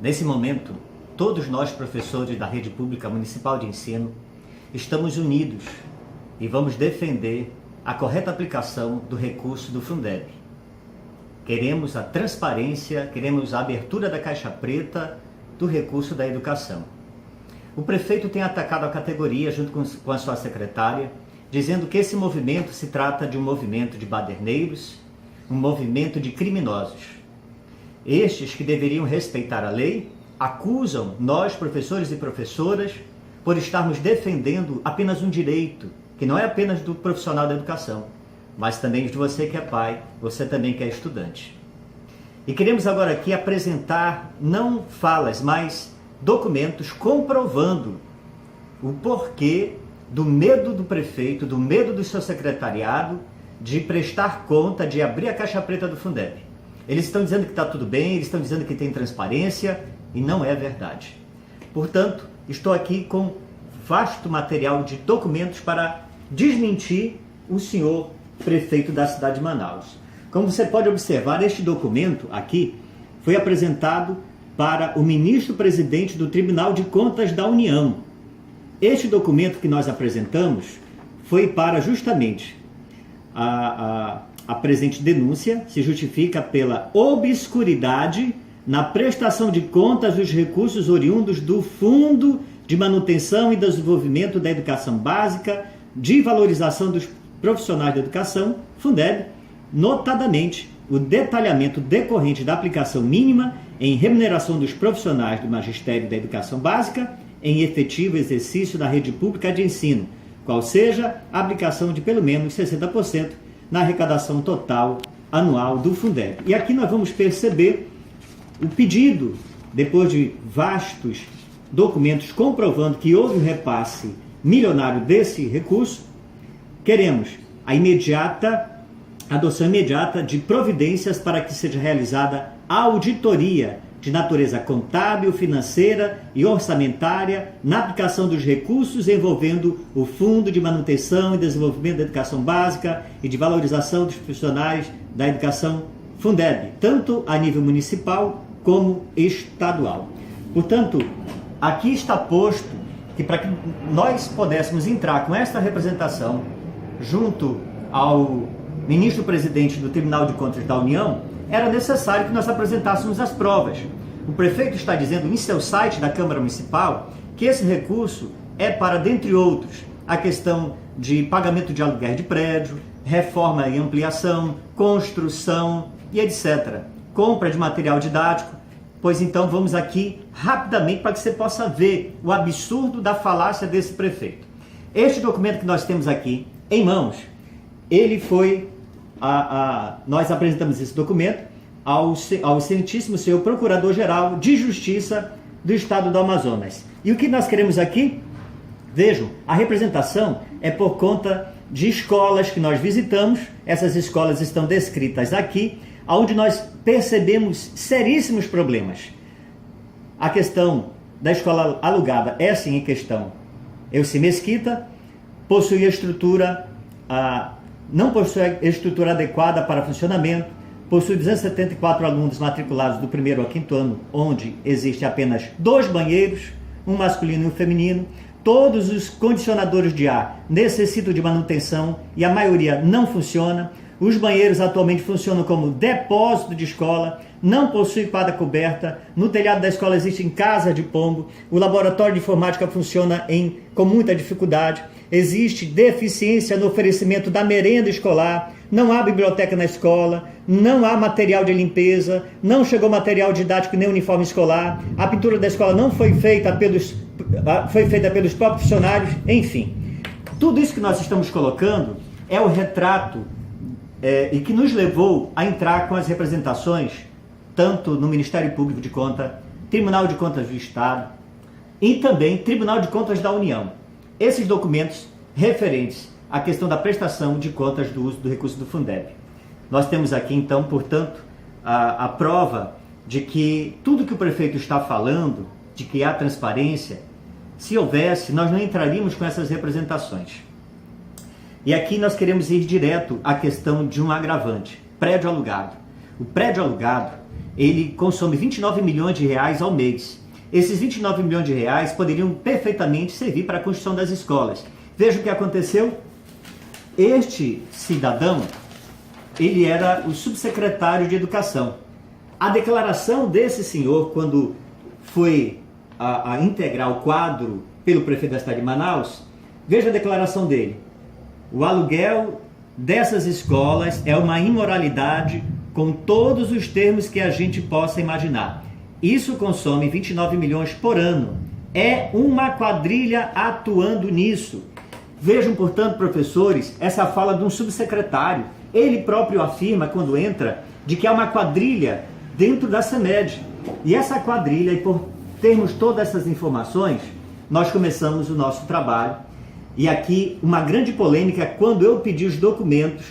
Nesse momento, todos nós, professores da Rede Pública Municipal de Ensino, estamos unidos e vamos defender a correta aplicação do recurso do Fundeb. Queremos a transparência, queremos a abertura da caixa preta do recurso da educação. O prefeito tem atacado a categoria junto com a sua secretária, dizendo que esse movimento se trata de um movimento de baderneiros, um movimento de criminosos. Estes que deveriam respeitar a lei acusam nós, professores e professoras, por estarmos defendendo apenas um direito, que não é apenas do profissional da educação, mas também de você que é pai, você também que é estudante. E queremos agora aqui apresentar não falas, mas documentos comprovando o porquê do medo do prefeito, do medo do seu secretariado de prestar conta, de abrir a caixa preta do Fundeb. Eles estão dizendo que está tudo bem, eles estão dizendo que tem transparência e não é verdade. Portanto, estou aqui com vasto material de documentos para desmentir o senhor prefeito da cidade de Manaus. Como você pode observar, este documento aqui foi apresentado para o ministro-presidente do Tribunal de Contas da União. Este documento que nós apresentamos foi para justamente a presente denúncia, se justifica pela obscuridade na prestação de contas dos recursos oriundos do Fundo de Manutenção e Desenvolvimento da Educação Básica, de valorização dos profissionais da educação, Fundeb, notadamente o detalhamento decorrente da aplicação mínima em remuneração dos profissionais do Magistério da Educação Básica em efetivo exercício da rede pública de ensino, qual seja a aplicação de pelo menos 60% na arrecadação total anual do Fundeb. E aqui nós vamos perceber o pedido, depois de vastos documentos comprovando que houve um repasse milionário desse recurso, queremos a adoção imediata de providências para que seja realizada a auditoria de natureza contábil, financeira e orçamentária na aplicação dos recursos envolvendo o Fundo de Manutenção e Desenvolvimento da Educação Básica e de valorização dos profissionais da educação Fundeb, tanto a nível municipal como estadual. Portanto, aqui está posto que para que nós pudéssemos entrar com esta representação junto ao ministro-presidente do Tribunal de Contas da União, era necessário que nós apresentássemos as provas. O prefeito está dizendo em seu site da Câmara Municipal que esse recurso é para, dentre outros, a questão de pagamento de aluguel de prédio, reforma e ampliação, construção e etc. Compra de material didático. Pois então vamos aqui rapidamente para que você possa ver o absurdo da falácia desse prefeito. Este documento que nós temos aqui em mãos, ele foi... nós apresentamos esse documento ao excelentíssimo senhor Procurador-Geral de Justiça do Estado do Amazonas. E o que nós queremos aqui? Vejam, a representação é por conta de escolas que nós visitamos. Essas escolas estão descritas aqui, onde nós percebemos seríssimos problemas. A questão da escola alugada é sim em questão. Elci Mesquita possui estrutura... não possui estrutura adequada para funcionamento, possui 274 alunos matriculados do 1º ao 5º ano, onde existe apenas 2 banheiros, um masculino e um feminino. Todos os condicionadores de ar necessitam de manutenção e a maioria não funciona. Os banheiros atualmente funcionam como depósito de escola, não possui quadra coberta, no telhado da escola existem casas de pombo, o laboratório de informática funciona com muita dificuldade, existe deficiência no oferecimento da merenda escolar, não há biblioteca na escola, não há material de limpeza, não chegou material didático nem uniforme escolar, a pintura da escola não foi feita pelos próprios funcionários, enfim. Tudo isso que nós estamos colocando é o retrato e que nos levou a entrar com as representações tanto no Ministério Público de Contas, Tribunal de Contas do Estado e também Tribunal de Contas da União. Esses documentos referentes à questão da prestação de contas do uso do recurso do Fundeb. Nós temos aqui, então, portanto, a prova de que tudo que o prefeito está falando, de que há transparência, se houvesse, nós não entraríamos com essas representações. E aqui nós queremos ir direto à questão de um agravante, prédio alugado. O prédio alugado, ele consome 29 milhões de reais ao mês. Esses 29 milhões de reais poderiam perfeitamente servir para a construção das escolas. Veja o que aconteceu. Este cidadão, ele era o subsecretário de Educação. A declaração desse senhor, quando foi a integrar o quadro pelo prefeito da cidade de Manaus, veja a declaração dele. O aluguel dessas escolas é uma imoralidade com todos os termos que a gente possa imaginar. Isso consome 29 milhões por ano. É uma quadrilha atuando nisso. Vejam, portanto, professores, essa fala de um subsecretário. Ele próprio afirma, quando entra, de que há uma quadrilha dentro da CEMED. E essa quadrilha, e por termos todas essas informações, nós começamos o nosso trabalho. E aqui, uma grande polêmica, quando eu pedi os documentos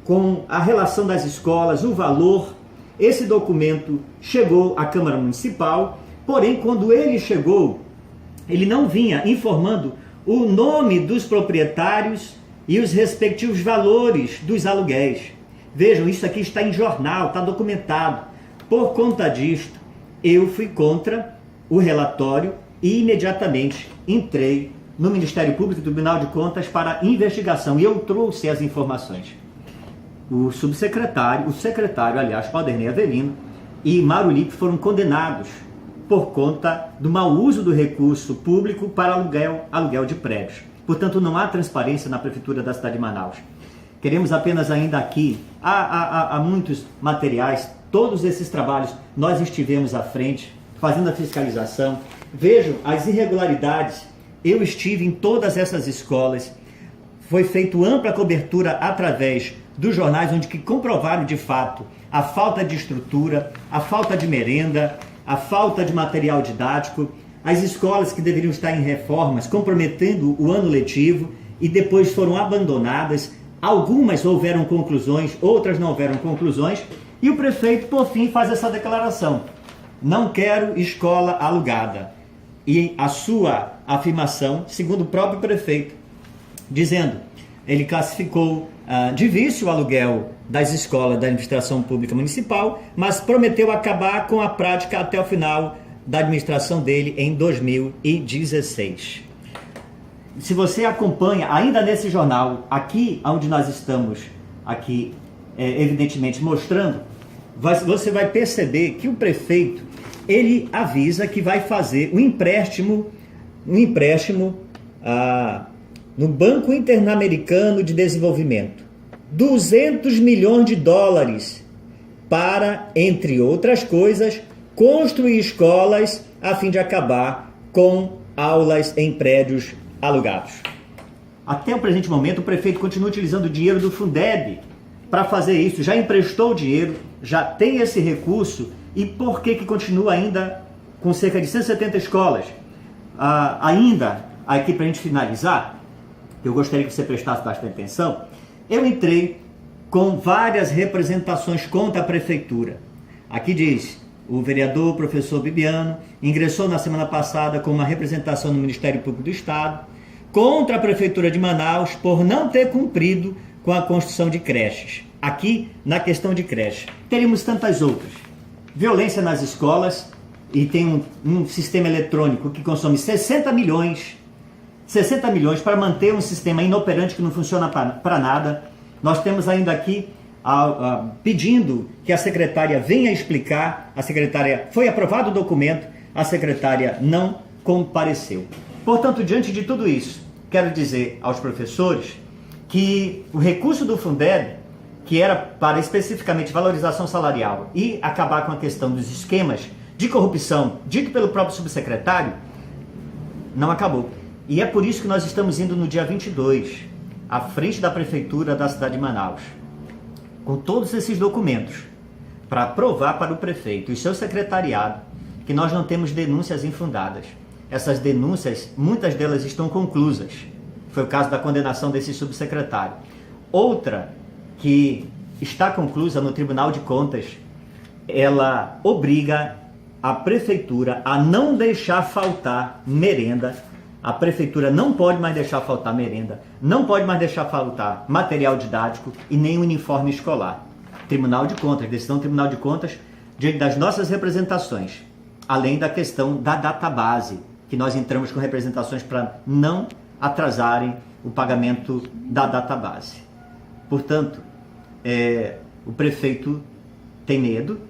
com a relação das escolas, o valor. Esse documento chegou à Câmara Municipal, porém, quando ele chegou, ele não vinha informando o nome dos proprietários e os respectivos valores dos aluguéis. Vejam, isso aqui está em jornal, está documentado. Por conta disto, eu fui contra o relatório e imediatamente entrei no Ministério Público e Tribunal de Contas para investigação e eu trouxe as informações. O secretário, aliás, Alderney Avelino e Mauro Lippe foram condenados por conta do mau uso do recurso público para aluguel de prédios. Portanto, não há transparência na Prefeitura da cidade de Manaus. Queremos apenas ainda aqui, há muitos materiais, todos esses trabalhos, nós estivemos à frente, fazendo a fiscalização. Vejam as irregularidades, eu estive em todas essas escolas, foi feita ampla cobertura através dos jornais, onde que comprovaram de fato a falta de estrutura, a falta de merenda, a falta de material didático, as escolas que deveriam estar em reformas, comprometendo o ano letivo e depois foram abandonadas. Algumas houveram conclusões, outras não houveram conclusões, e o prefeito, por fim, faz essa declaração: não quero escola alugada. E a sua afirmação, segundo o próprio prefeito, dizendo, ele classificou de vício o aluguel das escolas da administração pública municipal, mas prometeu acabar com a prática até o final da administração dele em 2016. Se você acompanha, ainda nesse jornal, aqui onde nós estamos, aqui evidentemente mostrando, você vai perceber que o prefeito, ele avisa que vai fazer um empréstimo no Banco Interamericano de Desenvolvimento, 200 milhões de dólares para, entre outras coisas, construir escolas a fim de acabar com aulas em prédios alugados. Até o presente momento, o prefeito continua utilizando o dinheiro do Fundeb para fazer isso. Já emprestou dinheiro, já tem esse recurso, e por que continua ainda com cerca de 170 escolas? Ainda, aqui para a gente finalizar, eu gostaria que você prestasse bastante atenção, eu entrei com várias representações contra a prefeitura. Aqui diz, o vereador professor Bibiano ingressou na semana passada com uma representação no Ministério Público do Estado contra a Prefeitura de Manaus por não ter cumprido com a construção de creches. Aqui, na questão de creche, teríamos tantas outras. Violência nas escolas, e tem um sistema eletrônico que consome 60 milhões para manter um sistema inoperante que não funciona para nada. Nós temos ainda aqui pedindo que a secretária venha explicar. A secretária, foi aprovado o documento, a secretária não compareceu. Portanto, diante de tudo isso, quero dizer aos professores que o recurso do Fundeb, que era para especificamente valorização salarial e acabar com a questão dos esquemas de corrupção dito pelo próprio subsecretário, não acabou. E é por isso que nós estamos indo no dia 22, à frente da Prefeitura da cidade de Manaus, com todos esses documentos, para provar para o prefeito e seu secretariado que nós não temos denúncias infundadas. Essas denúncias, muitas delas estão conclusas. Foi o caso da condenação desse subsecretário. Outra que está conclusa no Tribunal de Contas, ela obriga a prefeitura a não deixar faltar merenda. A prefeitura não pode mais deixar faltar merenda, não pode mais deixar faltar material didático e nem uniforme escolar. Tribunal de Contas, decisão do Tribunal de Contas, diante das nossas representações, além da questão da database, que nós entramos com representações para não atrasarem o pagamento da database. Portanto, o prefeito tem medo,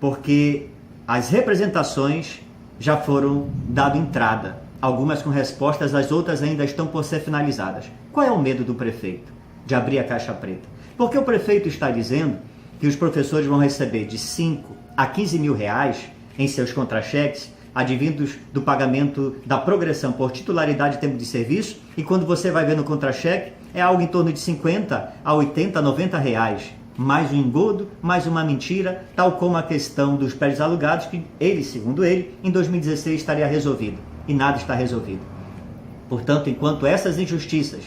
porque as representações já foram dado entrada, algumas com respostas, as outras ainda estão por ser finalizadas. Qual é o medo do prefeito de abrir a caixa preta? Porque o prefeito está dizendo que os professores vão receber de 5 a 15 mil reais em seus contra-cheques, advindos do pagamento da progressão por titularidade e tempo de serviço, e quando você vai ver no contra-cheque, é algo em torno de 50 a 80, 90 reais. Mais um engodo, mais uma mentira, tal como a questão dos prédios alugados, que ele, segundo ele, em 2016 estaria resolvido. E nada está resolvido. Portanto, enquanto essas injustiças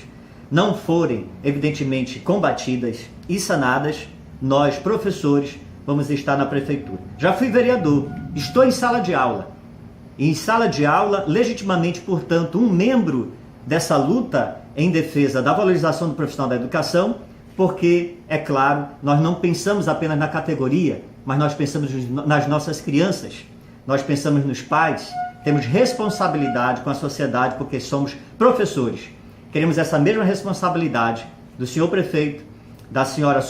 não forem, evidentemente, combatidas e sanadas, nós, professores, vamos estar na prefeitura. Já fui vereador, estou em sala de aula. E em sala de aula, legitimamente, portanto, um membro dessa luta em defesa da valorização do profissional da educação, porque, é claro, nós não pensamos apenas na categoria, mas nós pensamos nas nossas crianças, nós pensamos nos pais, temos responsabilidade com a sociedade porque somos professores. Queremos essa mesma responsabilidade do senhor prefeito, da senhora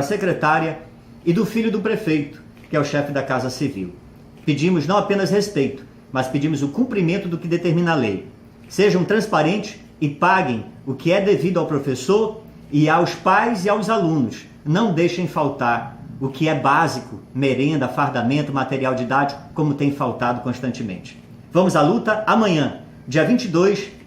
secretária e do filho do prefeito, que é o chefe da Casa Civil. Pedimos não apenas respeito, mas pedimos o cumprimento do que determina a lei. Sejam transparentes e paguem o que é devido ao professor e aos pais e aos alunos. Não deixem faltar o que é básico, merenda, fardamento, material didático, como tem faltado constantemente. Vamos à luta amanhã, dia 22,